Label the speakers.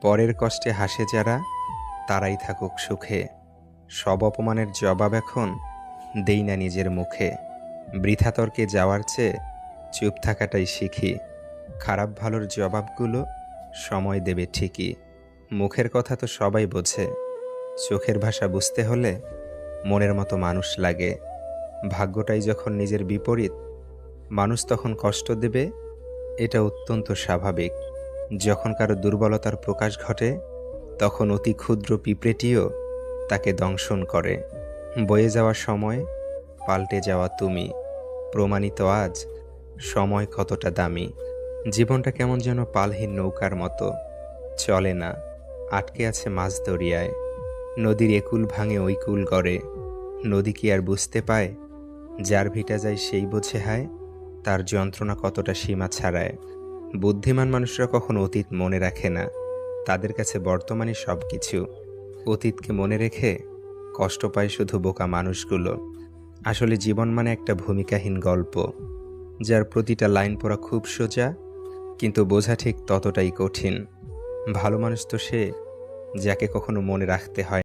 Speaker 1: পরের কষ্টে হাসে যারা, তারাই থাকুক সুখে। সব অপমানের জবাব এখন দেই না নিজের মুখে। বৃথা তর্কে যাওয়ার চেয়ে চুপ থাকাটাই শিখি। খারাপ ভালোর জবাবগুলো সময় দেবে ঠিকই। মুখের কথা তো সবাই বোঝে, চোখের ভাষা বুঝতে হলে মনের মতো মানুষ লাগে। ভাগ্যটাই যখন নিজের বিপরীত, মানুষ তখন কষ্ট দেবে, এটা অত্যন্ত স্বাভাবিক। যখন কারো দুর্বলতার প্রকাশ ঘটে, তখন অতি ক্ষুদ্র পিঁপড়েটিও তাকে দংশন করে। বয়ে যাওয়া সময়, পাল্টে যাওয়া তুমি, প্রমাণিত আজ সময় কতটা দামি। জীবনটা কেমন যেন পালহীন নৌকার মতো, চলে না, আটকে আছে মাঝ দরিয়ায়। নদীর একুল ভাঙে ওই কুল গড়ে। নদী কি আর বুঝতে পায়, যার ভিটা যায় সেই বোঝে হায়, তার যন্ত্রণা কতটা সীমা ছাড়ায়। বুদ্ধিমান মানুষরা কখনো অতীত মনে রাখে না, তাদের কাছে বর্তমানই সব কিছু। অতীতকে মনে রেখে কষ্ট পায় শুধু বোকা মানুষগুলো। আসলে জীবন মানে একটা ভূমিকাহীন গল্প, যার প্রতিটা লাইন পড়া খুব সোজা, কিন্তু বোঝা ঠিক ততটাই কঠিন। ভালো মানুষ তো সে, যাকে কখনো মনে রাখতে হয়